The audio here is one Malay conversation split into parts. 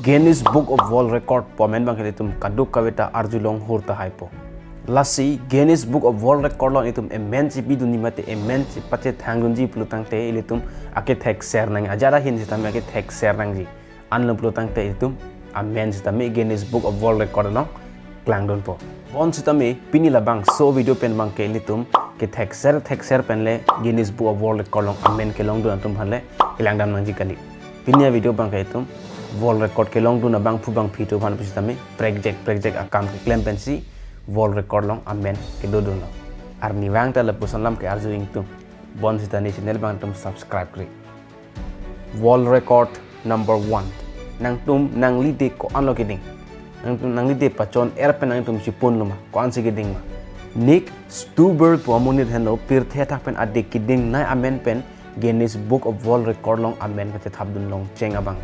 Guinness Book of World Record pomen bang itum kaduk kawita arjulong hurta hypo. Lasi Guinness Book of World Record long itum immense bidu ni mate immense pache thangunji plutang te ilitum ake thek ser nang ajara hin sitame ake thek ser nang ji anlo plutang te itum immense tame Guinness Book of World Record long klangdon po. Bon sitame pinila bang so video pen bang ke ilitum ke thek ser pen le Guinness Book of World Record long amen ke long don tum hanle ilangdan manji kali. Pinya video bang ke itum World Record ke long duna bang pubang pito pan pisitame project akam ke claim pensi World Record long amen ke dodon long arni wang ta lepusan lam ke arju ing tum bon sitani channel bang tum subscribe kri World Record number 1 nang tum nang lide ko anlo ke ding nang lide pachon airpen nang tum sipun luma ko an sige ding ma Nick Stuber po amunit hello pir the tak pen ade ke ding nai amen pen Guinness Book of World Record long amen ke thabdun long cheng abang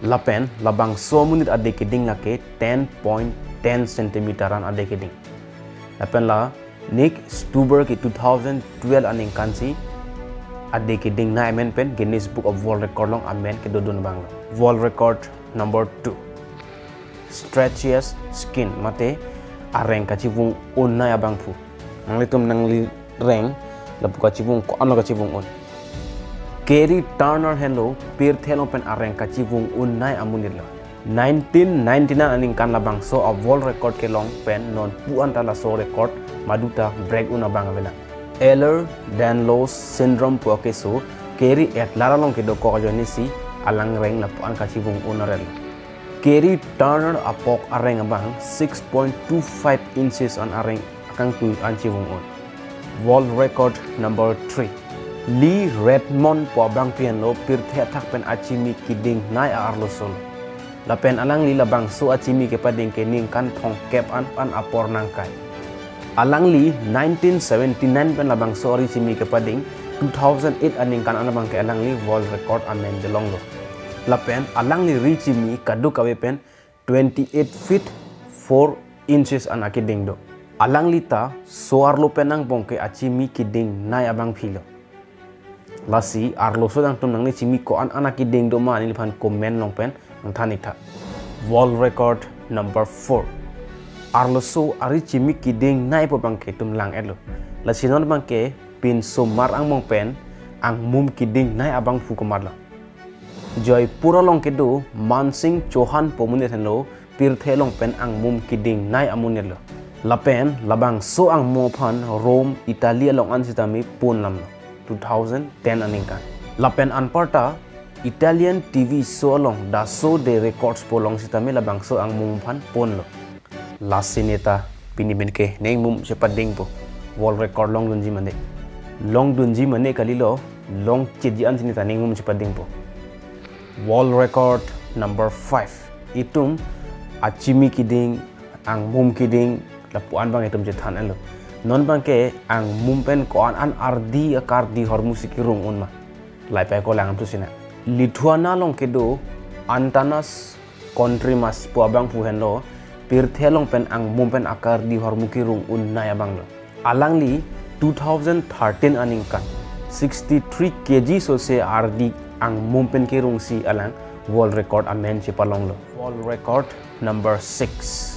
Lapen labang so munit ade keding lake 10.10 cm an ade keding. Lapen la Nick Stuber ke 2012 aning kansi ade keding na amen pen Guinness Book of World Record long amen ke dodon bang. World Record number 2. Stretchiest skin mate areng kachibung on na abang pu. Ang litum nang li reng lapu kachibung ko ano kachibung on. Gary Turner hello pir thelo pen areng kachibung unnai amunila 1999 aning kan labang so a world record ke long pen non puan tala so record maduta break una bang avela Ehlers-Danlos syndrome po ke so Gary et lara long ke do ko joni si alang reng la puan kachibung unarel Gary Turner apok areng abang 6.25 inches an areng akang tu anchibung on world record number 3 Lee Redmond po bang pian lo pir the thak pen achimi kiding nai arlo sol la pen alang li labang so achimi ke pading ke ning kan thong kep an apor nang kai alang li 1979 pen labang so ri chimi ke pading 2008 aning kan anabang ke alang li world record amen jelong lo la pen alang li ri chimi kadu kawe pen 28 feet 4 inches an akiding do alang li ta so arlo penang bongke achimi kiding nai abang philo Lasi arlo so dang tum nang ni chimi ko an anaki ding do ma ni phan comment long pen ang thanik tha world record number 4 arlo so ari chimi ki ding nai po bang ke tum lang elo la sinon bang ke pin so mar ang mong pen ang mum ki ding nai abang fu ko marla joy pura long ke do Mansing Chauhan po mun ne lo pir the long pen ang mum ki ding nai amun lo la pen labang so ang mo phan Rome Italia long an sitami pun lam 2010 aningkan lapen anparta Italian TV show long da show de records po long sitame labang so ang mumpan pon lo lasineta piniben ke nei mum sepading po world record long dunji mane kalilo long chiji an sinita nei mum sepading po world record number 5 itum achimi kiding ang mum kiding lapuan bang itum jethan elo non bangke ang mumpen ko an ardi akar di hormusik rung unma lai pa ko lang tu sina Lithuania long kedo Antanas Kontrimas po abang pu henlo pir thelong pen ang mumpen akar di hormuki rung un na abang lo alang li 2013 aning kan 63 kg so se ardi ang mumpen ke rung si alang world record amen si palong lo world record number 6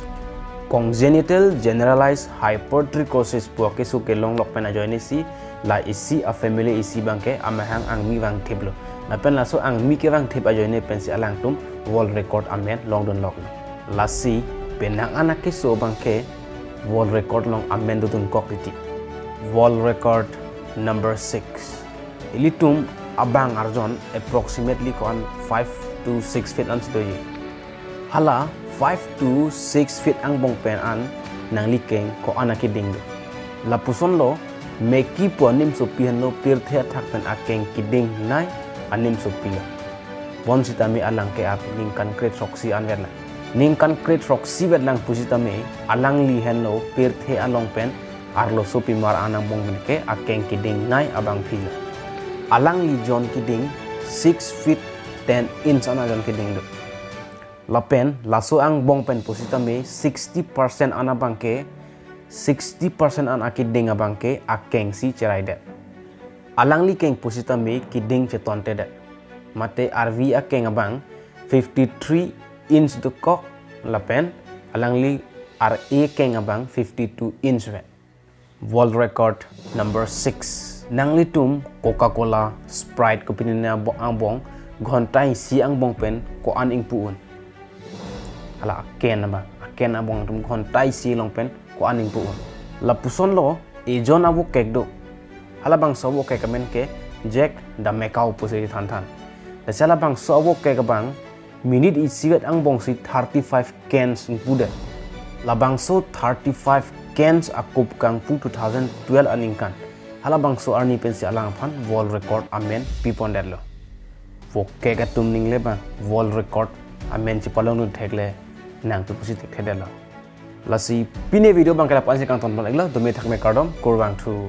Congenital generalized hypertrichosis po ke su ke long lok pena join si la isi a family isi bangke amahang ang mi wang theblo na pen la so ang mi ke wang theb a join pen si alang tum world record amen long don lok la si penang anak ke so bangke world record long amen dun kokriti world record number 6 ilitum abang arjon approximately kon 5 to 6 feet an stoyi hala 5 to 6 feet ang bong pen an nang likeng ko anaki dingdo la puson lo meki po nim so pihan lo pir the thak pen akeng kiding nai anim so pila bon sitami alang ke ap ning kan crate roxy an verla ning kan crate roxy vet lang pusitami alang li hen lo pir the along pen arlo so pi mar anang bong ke akeng kiding nai abang pila alang li jon kiding 6 feet 10 inch an ajon kiding do lapen laso ang bong pen positame 60% ana bangke 60% an akiding abangke akeng si cerai det alang li keng positame kiding chetonte det mate RV akeng abang 53 inch tu kok lapen alangli RA keng abang 52 inch ve. World record number 6. Nangli tum Coca-Cola, Sprite ko pinina ang ghontai si ang bong pen ko an ing puun. Ala ken ba ken abong tum ghontai si long pen ko an ing puun. La puson lo e jon abu kek do. Ala bang sobo kek kamen ke Jack da Macau pusi than. La sala bang sobo kek bang minute is sigat ang bong si 35 cans ing puda. La bang so 35 cans akup kang pung 2012 aningkan. Hala bang so arni pen si alang phan world record amen pipon derlo. Wo kek atum ning le bang world record amen si palong nu thekle nang tu pusi thek derlo. La si pine video bang kala pansi kang ton bang igla do me thak me kardom korbang thu